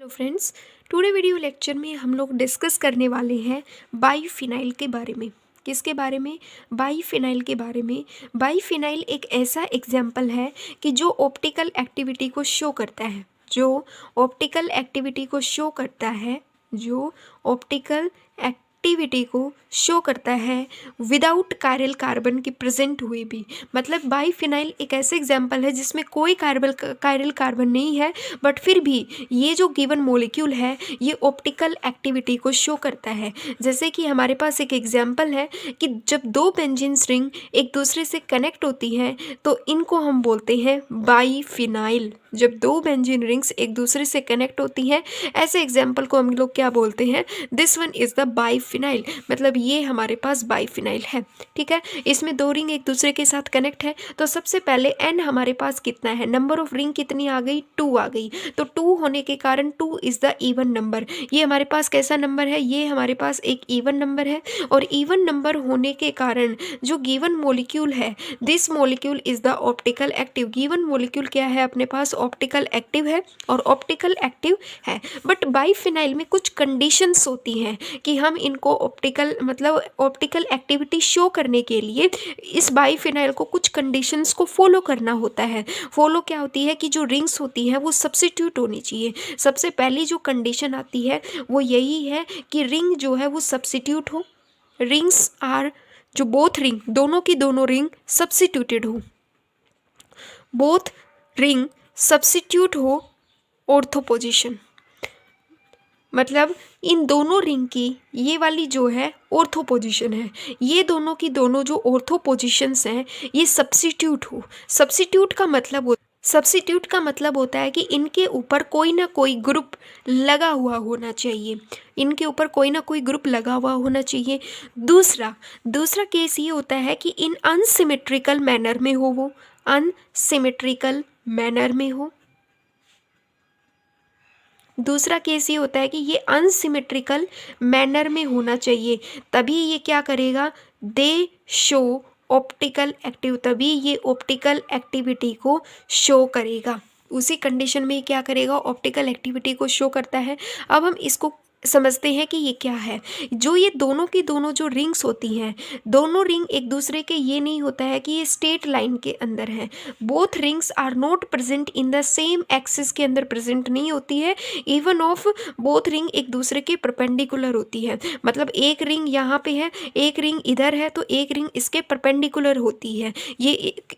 Hello friends, today video lecture में हम लोग डिस्कस करने वाले हैं बाईफिनाइल के बारे में। किसके बारे में? बाईफिनाइल के बारे में। बाईफिनाइल एक ऐसा एग्जाम्पल है कि जो ऑप्टिकल एक्टिविटी को शो करता है, जो ऑप्टिकल एक्टिविटी को शो करता है, जो ऑप्टिकल एक्टिविटी को शो करता है विदाउट कायरल कार्बन की प्रेजेंट हुए भी। मतलब बाईफिनाइल एक ऐसे एग्जाम्पल है जिसमें कोई कायरल कार्बन नहीं है, बट फिर भी ये जो गिवन मॉलिक्यूल है ये ऑप्टिकल एक्टिविटी को शो करता है। जैसे कि हमारे पास एक एग्जाम्पल है कि जब दो बेंजीन रिंग एक दूसरे से कनेक्ट होती हैं तो इनको हम बोलते हैं बाईफिनाइल। जब दो बेंजीन रिंग्स एक दूसरे से कनेक्ट होती हैं, ऐसे एग्जाम्पल को हम लोग क्या बोलते हैं? This one is the biphenyl. मतलब ये हमारे पास बाईफिनाइल है। ठीक है, इसमें दो रिंग एक दूसरे के साथ कनेक्ट है। तो सबसे पहले एन हमारे पास कितना है? नंबर ऑफ रिंग कितनी आ गई? 2 आ गई। तो 2 होने के कारण 2 इज़ द इवन नंबर। ये हमारे पास कैसा नंबर है? ये हमारे पास एक इवन नंबर है। और इवन नंबर होने के कारण जो गिवन मॉलिक्यूल है, this molecule is the optical active. Given molecule क्या है अपने पास? ऑप्टिकल एक्टिव है और ऑप्टिकल एक्टिव है। बट बाईफिनाइल में कुछ कंडीशंस होती हैं कि हम इनको ऑप्टिकल एक्टिविटी शो करने के लिए इस बाईफिनाइल को कुछ कंडीशंस को फॉलो करना होता है। फॉलो क्या होती है कि जो रिंग्स होती हैं वो सब्स्टिट्यूट होनी चाहिए। सबसे पहली जो कंडीशन आती है वो यही है कि रिंग जो है वो सब्स्टिट्यूट हो। रिंग्स आर जो बोथ रिंग, दोनों की दोनों रिंग सब्स्टिट्यूटेड हो, बोथ रिंग सब्स्टिट्यूट हो ऑर्थो पोजीशन। मतलब इन दोनों रिंग की ये वाली जो है ऑर्थो पोजीशन है, ये दोनों की दोनों जो ऑर्थो पोजीशंस हैं ये सब्स्टिट्यूट हो। सब्स्टिट्यूट का मतलब होता है कि इनके ऊपर कोई ना कोई ग्रुप लगा हुआ होना चाहिए। इनके ऊपर कोई ना कोई ग्रुप लगा हुआ होना चाहिए। दूसरा केस ये होता है कि इन अनसिमेट्रिकल मैनर में हो, वो अनसिमेट्रिकल मैनर में हो। दूसरा केस ये होता है कि ये अनसिमेट्रिकल मैनर में होना चाहिए, तभी ये क्या करेगा? दे शो ऑप्टिकल एक्टिव, तभी ये ऑप्टिकल एक्टिविटी को शो करेगा। उसी कंडीशन में क्या करेगा? ऑप्टिकल एक्टिविटी को शो करता है। अब हम इसको समझते हैं कि ये क्या है। जो ये दोनों की दोनों जो रिंग्स होती हैं, दोनों रिंग एक दूसरे के ये नहीं होता है कि ये स्ट्रेट लाइन के अंदर है। Both rings are not present in the same axis के अंदर प्रेजेंट नहीं होती है। इवन ऑफ बोथ रिंग एक दूसरे के परपेंडिकुलर होती है। मतलब एक रिंग यहाँ पे है, एक रिंग इधर है, तो एक रिंग इसके परपेंडिकुलर होती है। ये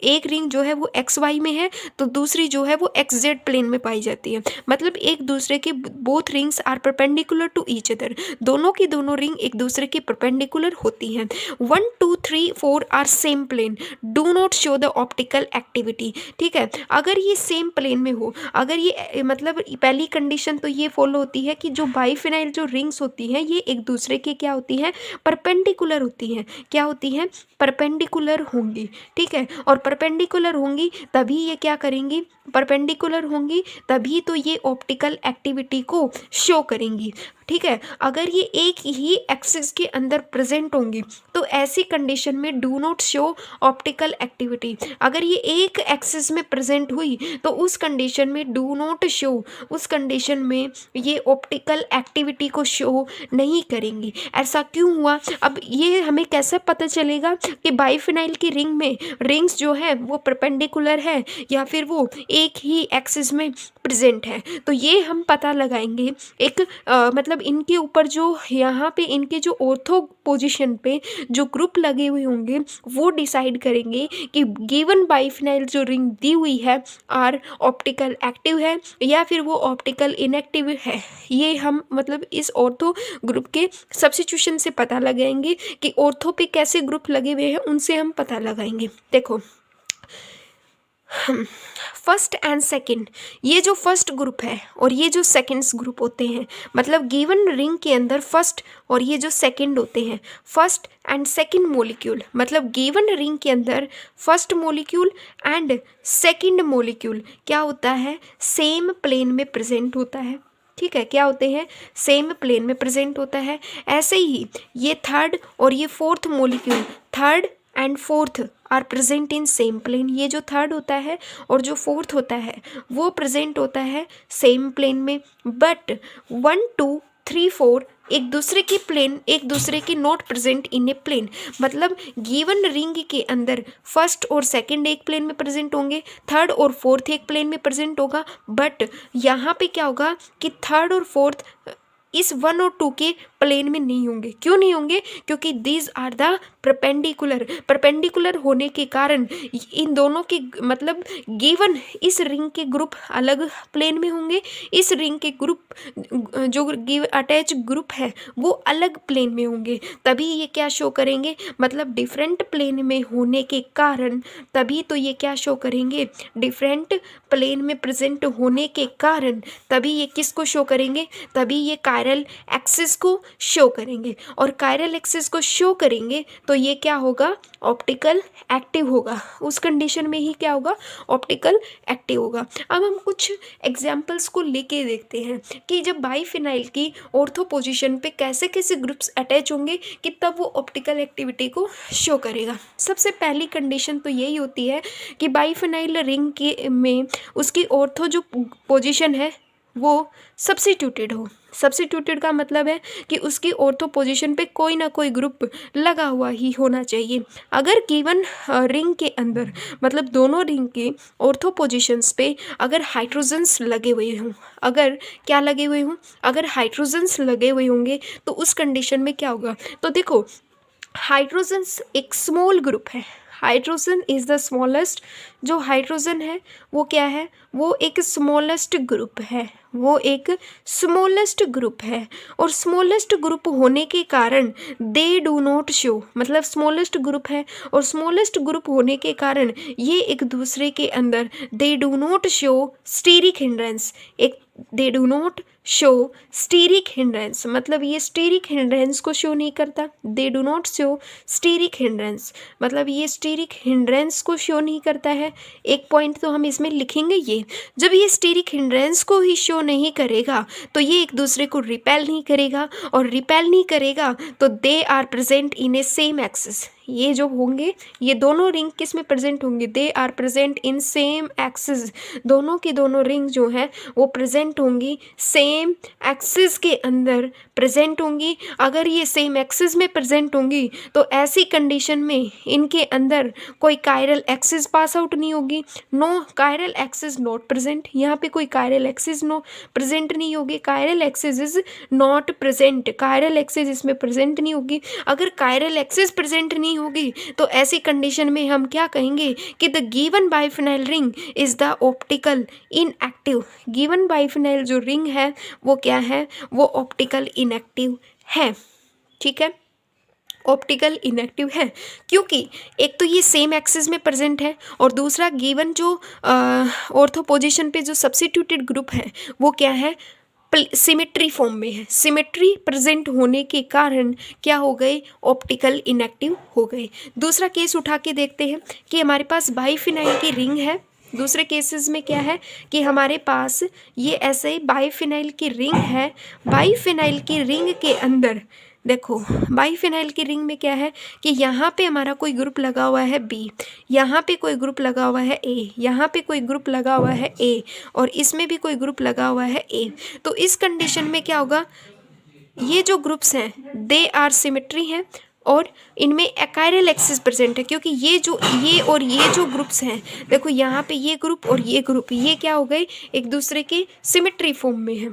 एक रिंग जो है वो XY में है, तो दूसरी जो है वो XZ प्लेन में पाई जाती है। मतलब एक दूसरे के both rings are perpendicular to each other. दोनों की दोनों रिंग एक दूसरे के परपेंडिकुलर होती हैं। 1 2 3 4 are same plane, do not show the optical activity. ठीक है, अगर ये सेम प्लेन में हो, अगर ये मतलब पहली कंडीशन तो ये फॉलो होती है कि जो बाईफिनाइल जो रिंग्स होती हैं ये एक दूसरे के क्या होती हैं? परपेंडिकुलर होती हैं। क्या होती हैं? परपेंडिकुलर होंगी। ठीक है, और परपेंडिकुलर होंगी तभी ये क्या करेंगी? परपेंडिकुलर होंगी तभी तो ये ऑप्टिकल एक्टिविटी को शो करेंगी। ठीक है, अगर ये एक ही एक्सिस के अंदर प्रेजेंट होंगी तो ऐसी कंडीशन में do not show optical activity. अगर ये एक एक्सिस में प्रेजेंट हुई तो उस कंडीशन में डू नॉट शो, उस कंडीशन में ये ऑप्टिकल एक्टिविटी को शो नहीं करेंगी। ऐसा क्यों हुआ? अब ये हमें कैसे पता चलेगा कि बाईफिनाइल की रिंग में रिंग्स जो है वो परपेंडिकुलर है या फिर वो एक ही एक्सिस में प्रेजेंट है? तो ये हम पता लगाएंगे एक मतलब इनके ऊपर जो यहाँ पे इनके जो ऑर्थो पोजीशन पे जो ग्रुप लगे हुए होंगे वो डिसाइड करेंगे कि गिवन बाईफिनाइल जो रिंग दी हुई है आर ऑप्टिकल एक्टिव है या फिर वो ऑप्टिकल इनएक्टिव है। ये हम मतलब इस ऑर्थो ग्रुप के सब्स्टिट्यूशन से पता लगाएंगे कि ऑर्थो पे कैसे ग्रुप लगे हुए हैं, उनसे हम पता लगाएंगे। देखो, फर्स्ट एंड सेकंड, ये जो फर्स्ट ग्रुप है और ये जो सेकंड्स ग्रुप होते हैं, मतलब गिवन रिंग के अंदर फर्स्ट और ये जो सेकंड होते हैं, फर्स्ट एंड सेकंड मॉलिक्यूल, मतलब गिवन रिंग के अंदर first molecule and second molecule क्या होता है? सेम प्लेन में प्रेजेंट होता है। ठीक है, क्या होते हैं? सेम प्लेन में प्रेजेंट होता है। ऐसे ही ये थर्ड और ये fourth molecule, third and fourth are present in same plane. ये जो थर्ड होता है और जो फोर्थ होता है वो प्रेजेंट होता है सेम प्लेन में, बट 1 2 3 4 एक दूसरे की not present in a plane. मतलब गिवन रिंग के अंदर फर्स्ट और सेकंड एक प्लेन में प्रेजेंट होंगे, थर्ड और फोर्थ एक प्लेन में प्रेजेंट होगा, बट यहाँ पे क्या होगा कि थर्ड और फोर्थ इस 1 और 2 के प्लेन में नहीं होंगे। क्यों नहीं होंगे? क्योंकि दीज आर द परपेंडिकुलर होने के कारण इन दोनों के मतलब गिवन इस रिंग के ग्रुप अलग प्लेन में होंगे, इस रिंग के ग्रुप जो अटैच ग्रुप है वो अलग प्लेन में होंगे। तभी ये क्या शो करेंगे, मतलब डिफरेंट प्लेन में होने के कारण तभी तो ये क्या शो करेंगे, डिफरेंट प्लेन में प्रेजेंट होने के कारण तभी ये किसको शो करेंगे, तभी ये कायरल एक्सिस को शो करेंगे। और कायरल एक्सिस को शो करेंगे तो ये क्या होगा, ऑप्टिकल एक्टिव होगा। उस कंडीशन में ही क्या होगा, ऑप्टिकल एक्टिव होगा। अब हम कुछ एग्जाम्पल्स को लेके देखते हैं कि जब बाइफिनाइल की ऑर्थो पोजीशन पे कैसे कैसे ग्रुप्स अटैच होंगे कि तब वो ऑप्टिकल एक्टिविटी को शो करेगा। सबसे पहली कंडीशन तो यही होती है कि बाइफिनाइल रिंग के में उसकी ऑर्थो जो पोजीशन है वो सब्स्टिट्यूटेड हो। सब्स्टिट्यूटेड का मतलब है कि उसकी ऑर्थो पोजीशन पे कोई ना कोई ग्रुप लगा हुआ ही होना चाहिए। अगर गिवन रिंग के अंदर मतलब दोनों रिंग के ऑर्थो पोजीशंस पे अगर हाइड्रोजन्स लगे हुए हों, अगर क्या लगे हुए हों, अगर हाइड्रोजन्स लगे हुए होंगे तो उस कंडीशन में क्या होगा। तो देखो हाइड्रोजन्स एक स्मॉल ग्रुप है, हाइड्रोजन इज़ द स्मॉलेस्ट। जो हाइड्रोजन है वो क्या है, वो एक स्मॉलेस्ट ग्रुप है, वो एक स्मॉलेस्ट ग्रुप है। और स्मॉलेस्ट ग्रुप होने के कारण दे डू नॉट शो, मतलब स्मॉलेस्ट ग्रुप है और स्मॉलेस्ट ग्रुप होने के कारण ये एक दूसरे के अंदर they do not show steric hindrance, एक they do not show steric hindrance, मतलब ये स्टीरिक हिंड्रेंस को शो नहीं करता। They do not show steric hindrance, मतलब ये स्टीरिक हिंड्रेंस को शो नहीं करता है। एक पॉइंट तो हम इसमें लिखेंगे ये, जब ये स्टीरिक हिंड्रेंस को ही शो नहीं करेगा तो ये एक दूसरे को रिपेल नहीं करेगा, और रिपेल नहीं करेगा तो they are present in a same axis. ये जो होंगे ये दोनों रिंग किस में प्रेजेंट होंगे, they are present in same axis. दोनों की दोनों रिंग जो है वो प्रेजेंट होंगी सेम एक्सिस के अंदर प्रेजेंट होंगी। अगर ये सेम एक्सिस में प्रेजेंट होंगी तो ऐसी कंडीशन में इनके अंदर कोई कायरल एक्सिस पास आउट नहीं होगी। No chiral axis not present, यहाँ पे कोई कायरल एक्सिस नो प्रेजेंट नहीं होगी। Chiral axis is not present, chiral axis इसमें प्रेजेंट नहीं होगी। अगर कायरल एक्सिस प्रेजेंट नहीं होगी तो ऐसी कंडीशन में हम क्या कहेंगे कि the given biphenyl ring is the optical inactive. Given biphenyl जो रिंग है वो क्या है, वो ऑप्टिकल इनएक्टिव है। ठीक है, ऑप्टिकल इनएक्टिव है क्योंकि एक तो ये सेम एक्सिस में प्रेजेंट है और दूसरा गिवन जो ऑर्थो पोजीशन पे जो सब्स्टिट्यूटेड ग्रुप है वो क्या है, सिमेट्री फॉर्म में है। सिमेट्री प्रेजेंट होने के कारण क्या हो गए, ऑप्टिकल इनएक्टिव हो गए। दूसरा केस उठा के देखते हैं कि हमारे पास बाइफिनाइल की रिंग है। दूसरे केसेस में क्या है कि हमारे पास ये ऐसे बाइफिनाइल की रिंग है। बाइफिनाइल की रिंग के अंदर देखो, बाइफिनाइल की रिंग में क्या है कि यहाँ पे हमारा कोई ग्रुप लगा हुआ है बी, यहाँ पे कोई ग्रुप लगा हुआ है ए, यहाँ पे कोई ग्रुप लगा हुआ है ए, और इसमें भी कोई ग्रुप लगा हुआ है ए। तो इस कंडीशन में क्या होगा, ये जो ग्रुप्स हैं दे आर सिमेट्री हैं और इनमें कायरल एक्सिस प्रेजेंट है, क्योंकि ये और ये जो ग्रुप्स हैं, देखो यहाँ पे ये ग्रुप और ये ग्रुप, ये क्या हो गए, एक दूसरे के सिमेट्री फॉर्म में है।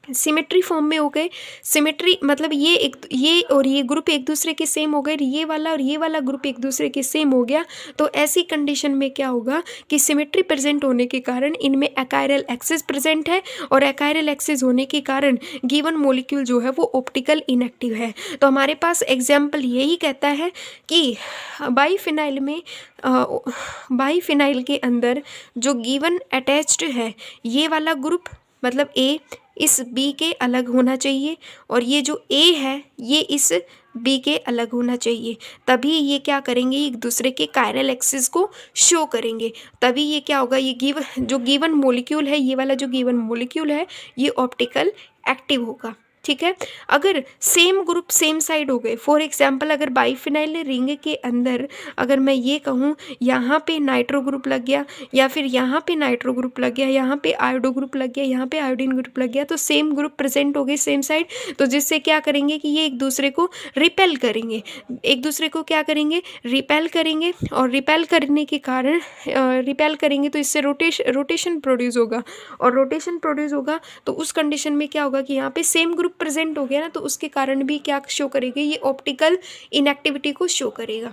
सिमेट्री फॉर्म में हो गए। सिमेट्री मतलब ये और ये ग्रुप एक दूसरे के सेम हो गए, ये वाला और ये वाला ग्रुप एक दूसरे के सेम हो गया। तो ऐसी कंडीशन में क्या होगा कि सिमेट्री प्रेजेंट होने के कारण इनमें अकायरल एक्सिस प्रेजेंट है, और अकायरल एक्सिस होने के कारण गिवन मॉलिक्यूल जो है वो ऑप्टिकल इनएक्टिव है। तो हमारे पास एग्जाम्पल यही कहता है कि बाइफिनाइल के अंदर जो गिवन अटैच्ड है ये वाला ग्रुप मतलब ए इस बी के अलग होना चाहिए, और ये जो ए है ये इस बी के अलग होना चाहिए। तभी ये क्या करेंगे, एक दूसरे के कायरल एक्सिस को शो करेंगे। तभी ये क्या होगा, ये गिवन मॉलिक्यूल है, ये वाला जो गिवन मॉलिक्यूल है ये ऑप्टिकल एक्टिव होगा। ठीक है। अगर सेम ग्रुप सेम साइड हो गए, फॉर एग्जांपल अगर बाइफिनाइल रिंग के अंदर अगर मैं ये कहूँ यहाँ पे नाइट्रो ग्रुप लग गया, या फिर यहाँ पे नाइट्रो ग्रुप लग गया, यहाँ पे आयोडो ग्रुप लग गया, यहाँ पे आयोडीन ग्रुप लग गया, तो सेम ग्रुप प्रेजेंट हो गए सेम साइड, तो जिससे क्या करेंगे कि ये एक दूसरे को रिपेल करेंगे, एक दूसरे को क्या करेंगे, रिपेल करेंगे। और रिपेल करने के कारण रिपेल करेंगे तो इससे रोटेशन प्रोड्यूस होगा, और रोटेशन प्रोड्यूस होगा तो उस कंडीशन में क्या होगा कि यहाँ पे सेम ग्रुप प्रेजेंट हो गया ना, तो उसके कारण भी क्या शो करेगा, ये ऑप्टिकल इनएक्टिविटी को शो करेगा।